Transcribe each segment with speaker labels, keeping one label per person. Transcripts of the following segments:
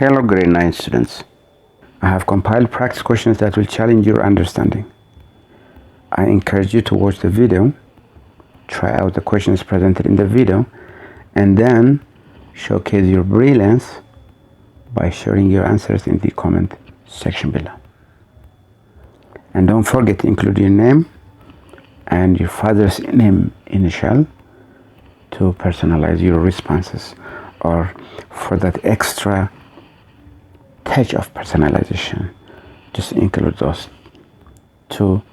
Speaker 1: Hello grade 9 students. I have compiled practice questions that will challenge your understanding. I encourage you to watch the video, try out the questions presented in the video, and then showcase your brilliance by sharing your answers in the comment section below. And don't forget to include your name and your father's name initial to personalize your responses, or for that extra touch of personalization, just include those two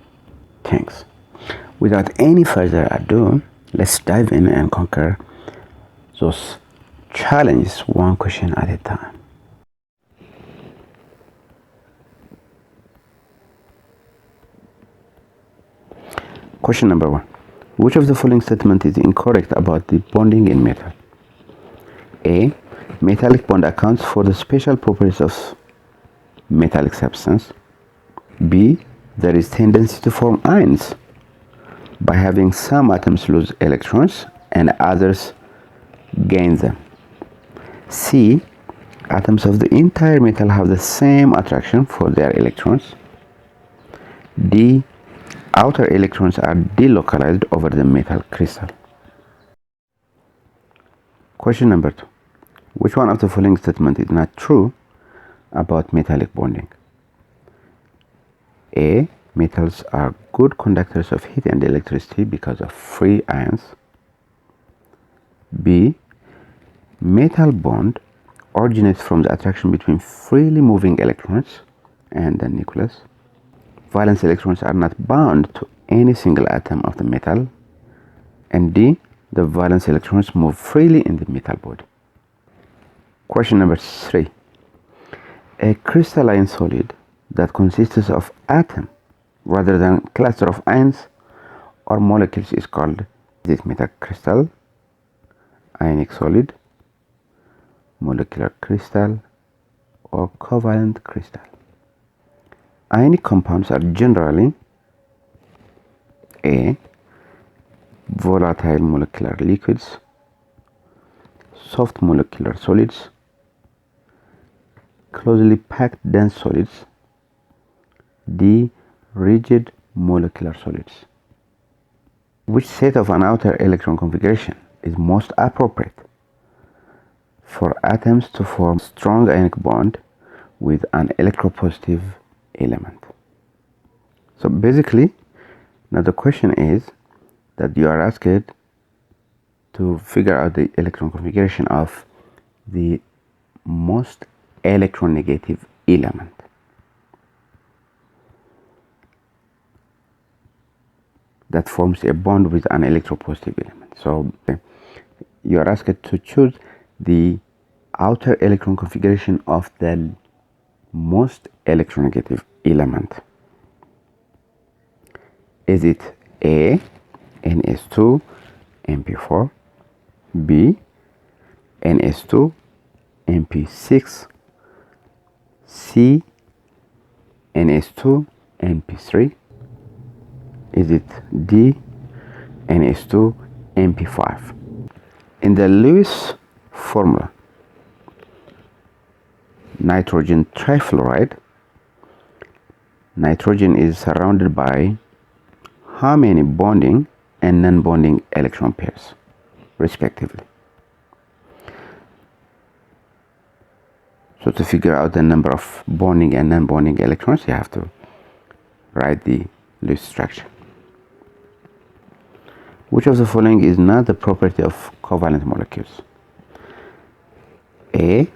Speaker 1: things. Without any further ado, let's dive in and conquer those challenges one question at a time. Question number 1. Which of the following statement is incorrect about the bonding in metal? A. Metallic bond accounts for the special properties of metallic substance. B. There is tendency to form ions by having some atoms lose electrons and others gain them. C. Atoms of the entire metal have the same attraction for their electrons. D. Outer electrons are delocalized over the metal crystal. Question number 2. Which one of the following statement is not true about metallic bonding? A. Metals are good conductors of heat and electricity because of free ions. B. Metal bond originates from the attraction between freely moving electrons and the nucleus. Valence electrons are not bound to any single atom of the metal. And D. The valence electrons move freely in the metal body. Question number 3. A crystalline solid that consists of atom rather than cluster of ions or molecules is called this metacrystal, ionic solid, molecular crystal, or covalent crystal. Ionic compounds are generally A. Volatile molecular liquids, soft molecular solids, closely packed dense solids. D. Rigid molecular solids. Which set of an outer electron configuration is most appropriate for atoms to form a strong ionic bond with an electropositive element? So basically, now the question is that you are asked to figure out the electron configuration of the most electronegative element. That forms a bond with an electropositive element. So you are asked to choose the outer electron configuration of the most electronegative element. Is it A. NS2 MP4, B. NS2 MP6, C. NS2 MP3, is it D. NS2 MP5? In the Lewis formula, nitrogen trifluoride, nitrogen is surrounded by how many bonding and non-bonding electron pairs, respectively? So to figure out the number of bonding and non-bonding electrons, you have to write the Lewis structure. Which of the following is not the property of covalent molecules? A.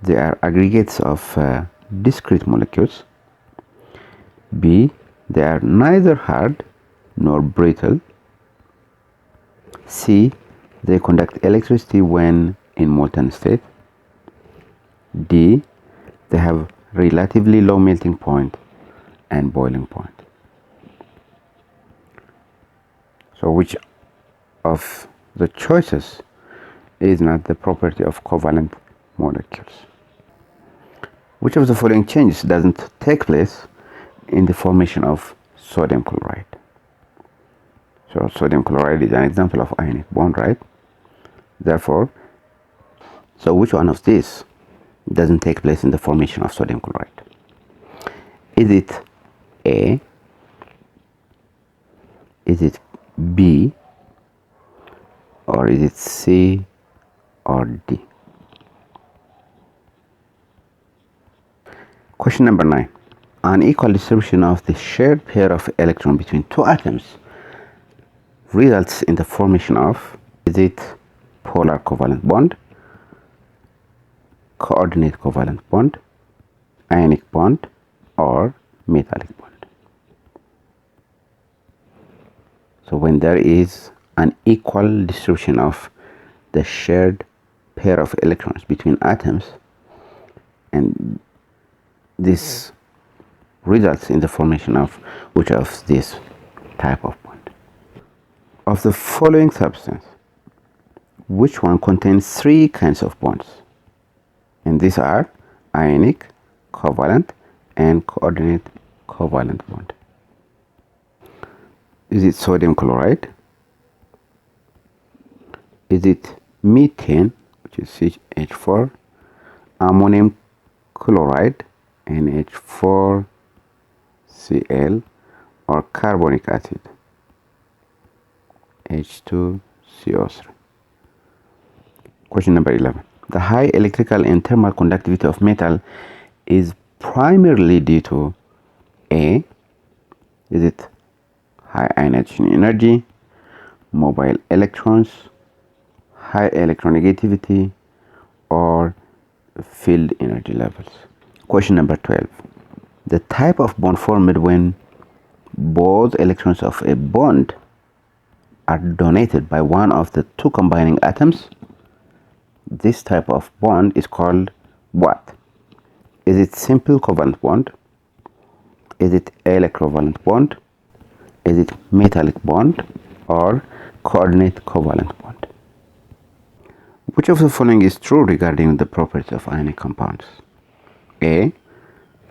Speaker 1: They are aggregates of discrete molecules. B. They are neither hard nor brittle. C. They conduct electricity when in molten state. D. They have relatively low melting point and boiling point. So which of the choices is not the property of covalent molecules? Which of the following changes doesn't take place in the formation of sodium chloride? So sodium chloride is an example of ionic bond, right? Therefore, so which one of these doesn't take place in the formation of sodium chloride? Is it A? Is it B? Or is it C or D? Question number 9. An equal distribution of the shared pair of electrons between two atoms results in the formation of, is it polar covalent bond, coordinate covalent bond, ionic bond, or metallic bond? So when there is an equal distribution of the shared pair of electrons between atoms, and this results in the formation of which of this type of bond? Of the following substance, which one contains three kinds of bonds? And these are ionic, covalent, and coordinate covalent bond. Is it sodium chloride? Is it methane, which is CH4, ammonium chloride, NH4Cl, or carbonic acid, H2CO3? Question number 11. The high electrical and thermal conductivity of metal is primarily due to A. Is it high ionization energy, mobile electrons, high electronegativity, or field energy levels? Question number 12. The type of bond formed when both electrons of a bond are donated by one of the two combining atoms, this type of bond is called what? Is it simple covalent bond? Is it electrovalent bond? Is it metallic bond, or coordinate covalent bond? Which of the following is true regarding the properties of ionic compounds? A.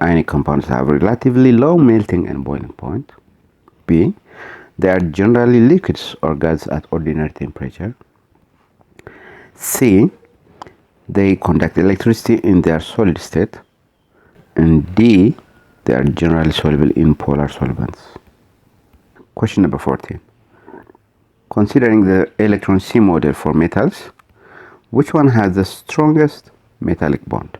Speaker 1: Ionic compounds have relatively low melting and boiling point. B. They are generally liquids or gases at ordinary temperature. C. They conduct electricity in their solid state. And D. They are generally soluble in polar solvents. Question number 14. Considering the electron C model for metals, which one has the strongest metallic bond?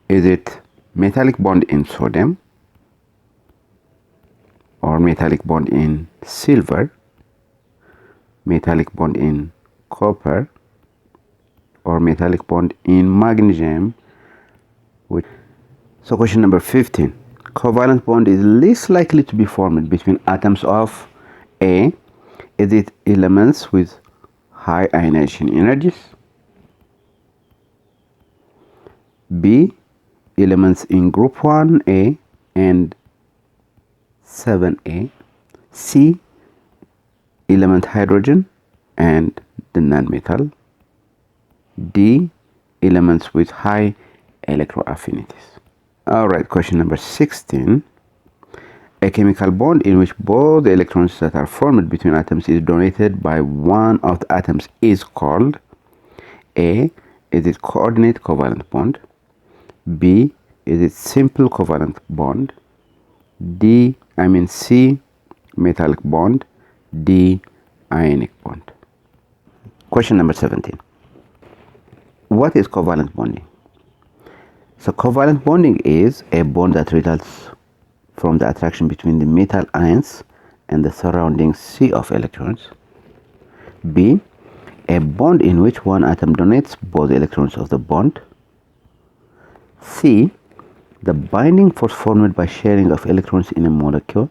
Speaker 1: Is it metallic bond in sodium, or metallic bond in silver, metallic bond in copper, or metallic bond in magnesium? So question number 15. Covalent bond is least likely to be formed between atoms of A. Is it elements with high ionization energies? B. Elements in group 1A and 7A. C. Element hydrogen and the nonmetal. D. Elements with high electroaffinities. Alright, question number 16. A chemical bond in which both the electrons that are formed between atoms is donated by one of the atoms is called A. Is it coordinate covalent bond? B. Is it simple covalent bond? C. Metallic bond. D. Ionic bond. Question number 17. What is covalent bonding? So covalent bonding is a bond that results from the attraction between the metal ions and the surrounding sea of electrons. B. A bond in which one atom donates both electrons of the bond. C. The binding force formed by sharing of electrons in a molecule.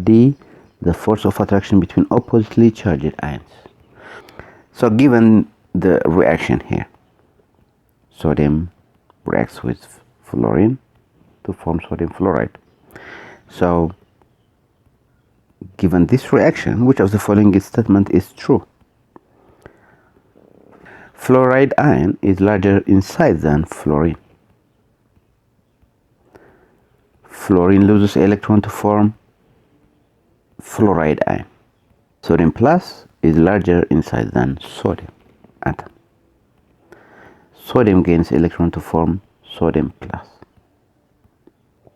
Speaker 1: D. The force of attraction between oppositely charged ions. So given the reaction here, sodium reacts with fluorine to form sodium fluoride. So given this reaction, which of the following statement is true? Fluoride ion is larger in size than fluorine. Fluorine loses electron to form fluoride ion. Sodium plus is larger in size than sodium atom. sodium gains electron to form sodium plus.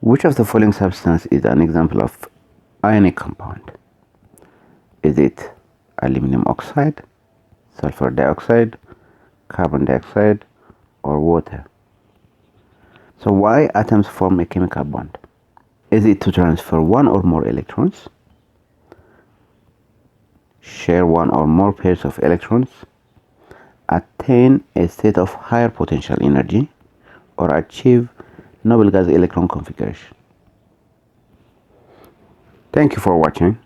Speaker 1: Which of the following substance is an example of ionic compound? Is it aluminum oxide, sulfur dioxide, carbon dioxide, or water? So why atoms form a chemical bond? Is it to transfer one or more electrons, share one or more pairs of electrons, attain a state of higher potential energy, or achieve noble gas electron configuration? Thank you for watching.